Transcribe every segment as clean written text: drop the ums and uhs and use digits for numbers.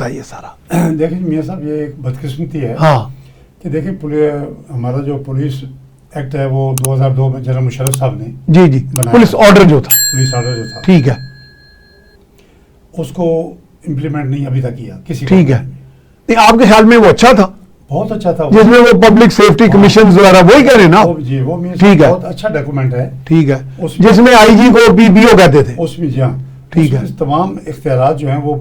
تھا یہ سارا؟ دیکھیں میاں صاحب یہ ایک بدقسمتی ہے ہاں کہ دیکھیں ہمارا جو پولیس ایکٹ ہے وہ 2002 میں جنرل مشرف صاحب نے جی جی پولیس آرڈر جو تھا، پولیس آرڈر جو تھا ٹھیک ہے، اس کو امپلیمنٹ نہیں ابھی تک کیا کسی، ٹھیک ہے، نہیں آپ کے خیال میں وہ اچھا تھا؟ بہت اچھا تھا جس میں وہ پبلک سیفٹی کمیشن وغیرہ وہی کہہ رہے ہیں نا؟ جی وہ ٹھیک ہے، بہت اچھا ڈاکومنٹ ہے، ٹھیک ہے، جس میں آئی جی کو پی پی او کہتے تھے اس میں، جی ہاں ٹھیک ہے، تمام اختیارات جو ہیں وہ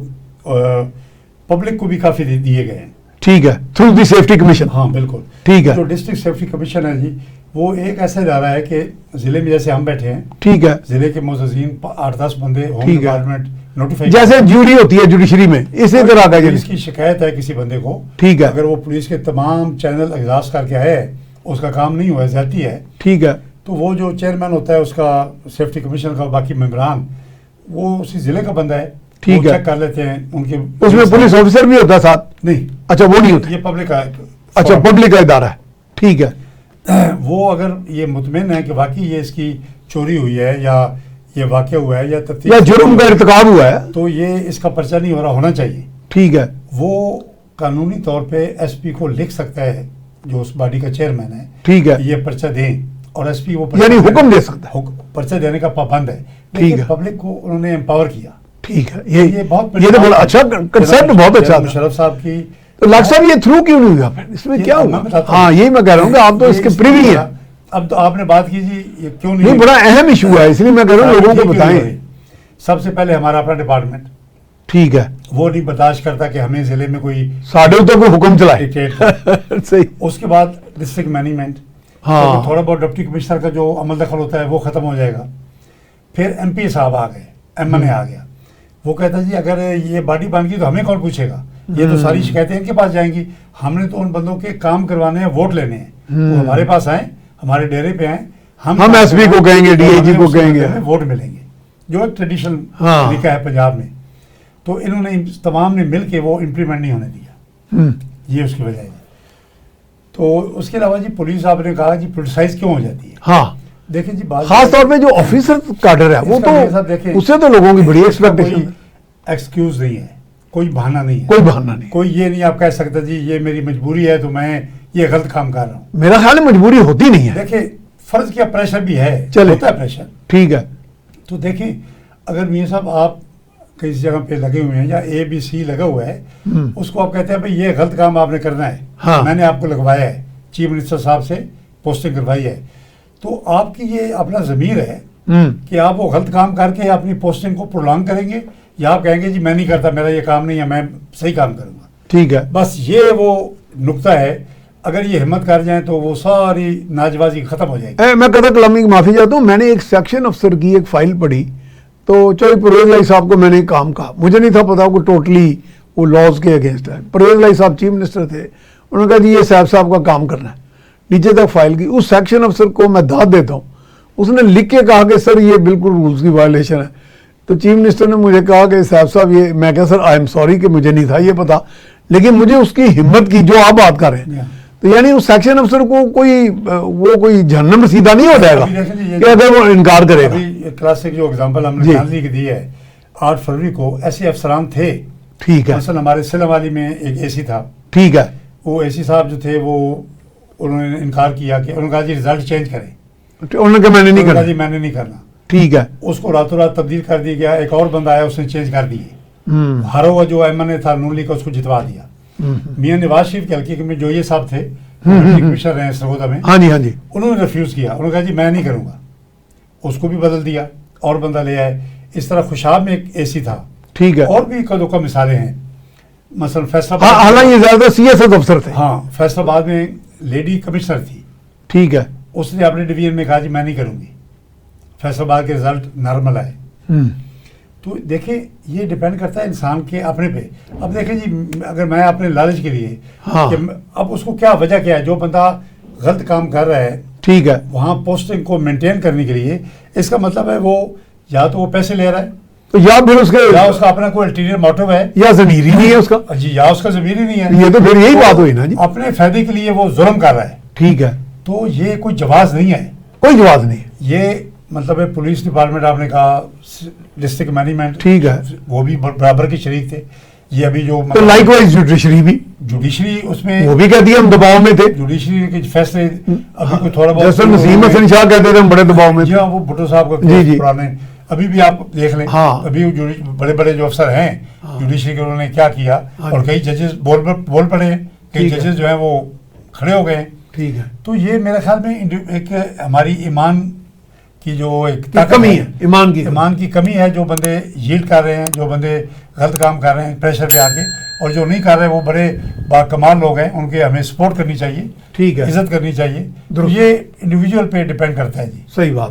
پبلک کو بھی کافی دیے گئے ہیں، ٹھیک ہے، تھرو دی سیفٹی کمیشن، ہاں بالکل ٹھیک ہے، جو ڈسٹرکٹ سیفٹی کمیشن ہے جی وہ ایک ایسا ادارہ ہے کہ ضلع میں جیسے ہم بیٹھے ہیں، ٹھیک ہے، ضلع کے معززین 8-10 بندے ہوم ٹھیک ہے، ڈپارٹمنٹ نوٹیفائی جیسے جیوری ہوتی ہے جوڈیشری میں اسی طرح کا پولیس کی شکایت ہے کسی بندے کو، ٹھیک ہے، اگر وہ پولیس کے تمام چینل اجلاس کر کے ہے، اس کا کام نہیں ہوا، زیادتی ہے، ٹھیک ہے، تو وہ جو چیئرمین ہوتا ہے اس کا سیفٹی کمیشن کا، باقی ممبران وہ اسی ضلع کا بندہ ہے، ٹھیک ہے، چیک کر لیتے ہیں ان کے، اس میں پولیس آفیسر بھی ہوتا ہے ساتھ؟ نہیں، اچھا وہ نہیں ہوتا، یہ پبلک کا، اچھا پبلک کا ادارہ ہے، ٹھیک ہے، وہ اگر یہ مطمئن ہے کہ واقعی یہ اس کی چوری ہوئی ہے یا یہ واقعہ ہوا ہے یا تفتیش یا جرم کا ارتکاب ہوا ہے، تو یہ اس کا پرچہ نہیں ہو رہا، ہونا چاہیے، ٹھیک ہے، وہ قانونی طور پہ ایس پی کو لکھ سکتا ہے جو اس باڈی کا چیئرمین ہے، ٹھیک ہے، یہ پرچہ دیں، اور ایس پی وہ یعنی حکم دے سکتا ہے، پرچہ دینے کا پابند ہے، ٹھیک ہے، پبلک کو انہوں نے امپاور کیا، ٹھیک ہے، یہ بہت یہ تو بڑا اچھا کنسپٹ، بہت اچھا تھا مشرف صاحب کی، تو لاکھ صاحب یہ تھرو کیوں نہیں ہوا پھر اس میں کیا ہوا؟ ہاں یہی میں کہہ رہا ہوں کہ آپ تو اس کے پریوی ہیں، اب تو آپ نے بات کی جی یہ کیوں نہیں بڑا اہم ایشو ہے، اس لیے میں کہہ رہا ہوں لوگوں کو بتائیں۔ سب سے پہلے ہمارا اپنا ڈپارٹمنٹ، ٹھیک ہے، وہ نہیں برداشت کرتا کہ ہمیں ضلع میں کوئی ساڑھے اتنے کوئی حکم چلائے، صحیح، اس کے بعد ڈسٹرکٹ مینجمنٹ، ہاں تھوڑا بہت ڈپٹی کمشنر کا جو عمل دخل ہوتا ہے وہ ختم ہو جائے گا، پھر ایم پی صاحب آ گئے، ایم این اے آ گیا، وہ کہتا ہے جی اگر یہ باڈی بن گئی تو ہمیں کون پوچھے گا، یہ تو ساری شکایتیں ان کے پاس جائیں گی، ہم نے تو ان بندوں کے کام کروانے ہیں، ووٹ لینے ہیں، وہ ہمارے پاس آئیں، ہمارے ڈیرے پہ آئیں، ہم ایس پی کو کہیں گے، ڈی آئی جی کو کہیں گے، ووٹ ملیں گے، جو ایک ٹریڈیشنل طریقہ ہے پنجاب میں، تو انہوں نے تمام نے مل کے وہ امپلیمنٹ نہیں ہونے دیا، یہ اس کی وجہ ہے۔ تو اس کے علاوہ جی پولیس آپ نے کہا جی پولیٹیسائز کیوں ہو جاتی ہے، ہاں دیکھیں جی خاص طور پہ جو آفیسر کاڈر ہے وہ تو اس سے تو لوگوں کی بڑی ایکسپیکٹیشن، ایکسکیوز نہیں ہے، کوئی بہانہ نہیں ہے، کوئی بہانہ نہیں، کوئی یہ نہیں آپ کہہ سکتا جی یہ میری مجبوری ہے تو میں یہ غلط کام کر رہا ہوں، میرا خیال ہے مجبوری ہوتی نہیں ہے، دیکھیں فرض کیا پریشر بھی ہے، ہوتا ہے پریشر، ٹھیک ہے، تو دیکھیں اگر میاں صاحب آپ کسی جگہ پہ لگے ہوئے ہیں یا اے بی سی لگا ہوا ہے، اس کو آپ کہتے ہیں بھائی یہ غلط کام آپ نے کرنا ہے، میں نے آپ کو لگوایا ہے، چیف منسٹر صاحب سے پوسٹنگ کروائی ہے، تو آپ کی یہ اپنا ضمیر ہے کہ آپ وہ غلط کام کر کے اپنی پوسٹنگ کو پرولانگ کریں گے یا آپ کہیں گے جی میں نہیں کرتا، میرا یہ کام نہیں ہے، میں صحیح کام کروں گا، ٹھیک ہے، بس یہ وہ نقطہ ہے، اگر یہ ہمت کر جائیں تو وہ ساری ناجوازی ختم ہو جائے گی۔ میں قطع کلامی کی معافی چاہتا ہوں، میں نے ایک سیکشن افسر کی ایک فائل پڑھی، تو چوہے پرویز لائی صاحب کو میں نے کام کہا، مجھے نہیں تھا پتا کہ ٹوٹلی وہ لاز کے اگینسٹ ہے، پرویز لائی صاحب چیف منسٹر تھے، انہوں نے کہا جی یہ صاحب کا کام کرنا ہے، نیچے تک فائل کی، اس سیکشن افسر کو میں داد دیتا ہوں، اس نے لکھ کے کہا کہ سر یہ بالکل رولز کی وائلیشن ہے، تو چیف منسٹر نے مجھے کہا کہ صاحب یہ، میں کہا سر آئی ایم سوری کہ مجھے نہیں تھا یہ پتا، لیکن مجھے اس کی ہمت کی جو آپ بات کر رہے ہیں، تو یعنی اس سیکشن افسر کو کوئی جہنم سیدھا نہیں ہو جائے گا کہ اگر وہ انکار کرے گا۔ کلاسک جو اگزامپل ہم نے گاندھی کی دی ہے، 8 فروری کو ایسے افسران تھے، ٹھیک ہے، مثلا ہمارے سلم والی میں ایک اے سی تھا، ٹھیک ہے، وہ اے سی صاحب جو تھے وہ انہوں نے انکار کیا کہ انہوں نے کہا جی ریزلٹ چینج کریں، انہوں نے کہا میں نے نہیں کرنا، جی میں نے نہیں کرنا، ٹھیک ہے، اس کو راتوں رات تبدیل کر دیا گیا، ایک اور بندہ آیا اس نے چینج کر دیے، ہارا ہوا جو ایم این اے تھا نون لیگ کا اس کو جتوا دیا، میاں نواز شریف کے حلقے میں جو یہ صاحب تھے کمشنر رہے سرگودا میں، ہاں جی ہاں جی، انہوں نے ریفیوز کیا، انہوں نے کہا جی میں نہیں کروں گا، اس کو بھی بدل دیا اور بندہ لے آئے، اس طرح خوشاب میں ایک اے سی تھا، ٹھیک ہے، اور بھی کدو کا مثالیں ہیں، مثلا فیصلہ ہاں حالانکہ یہ زیادہ سی ایس ایف افسر تھے، ہاں فیصلہ آباد میں لیڈی کمشنر تھی، ٹھیک ہے، اس نے اپنے ڈویژن میں کہا جی میں نہیں کروں گی، فیصلہ آباد کے رزلٹ نارمل آئے، تو دیکھیں یہ ڈیپینڈ کرتا ہے انسان کے اپنے پہ، اب دیکھیں جی اگر میں اپنے لالچ کے لیے کہ اب اس کو کیا وجہ کیا ہے، جو بندہ غلط کام کر رہا ہے، ٹھیک ہے، وہاں پوسٹنگ کو مینٹین کرنے کے لیے، اس کا مطلب ہے وہ یا تو وہ پیسے لے رہا ہے، یا پھر اس کا اپنا کوئی الٹیریئر موٹو ہے، یا ضمیر ہی نہیں ہے اس کا، جی یا اس کا ضمیر ہی نہیں ہے، یہ تو پھر یہی بات ہوئی نا جی، اپنے فائدے کے لیے وہ ظلم کر رہا ہے، ٹھیک ہے، تو یہ کوئی جواز نہیں ہے، کوئی جواز نہیں، یہ مطلب ہے پولیس ڈپارٹمنٹ آپ نے کہا، ڈسٹرکٹ مینجمنٹ، ٹھیک ہے، وہ بھی برابر کے شریک تھے، یہ ابھی جو تو لائک وائز جوڈیشری بھی، جوڈیشری اس میں وہ بھی کہتی ہے ہم دباؤ میں تھے. جوڈیشری کے فیصلے ابھی کوئی تھوڑا بہت جیسے نسیم حسن شاہ کہتے تھے ہم بڑے دباؤ میں جی تھے. ہاں وہ بھٹو صاحب کا جی جی. پرانے ابھی بھی آپ دیکھ لیں ہاں. ابھی بڑے بڑے جو افسر ہیں جوڈیشری کے انہوں نے کیا کیا اور کئی ججز بول پڑے ہیں، کئی ججز جو ہیں وہ کھڑے ہو گئے ہیں. ٹھیک ہے. تو یہ میرے خیال میں ایک ہماری ایمان کی جو ایک کمی ہے، ایمان کی کمی ہے. جو بندے ییلڈ کر رہے ہیں، جو بندے غلط کام کر رہے ہیں پریشر پہ آ کے، اور جو نہیں کر رہے وہ بڑے باکمال لوگ ہیں، ان کے ہمیں سپورٹ کرنی چاہیے، ٹھیک ہے، عزت کرنی چاہیے. یہ انڈیویجول پہ ڈیپینڈ کرتا ہے جی. صحیح بات.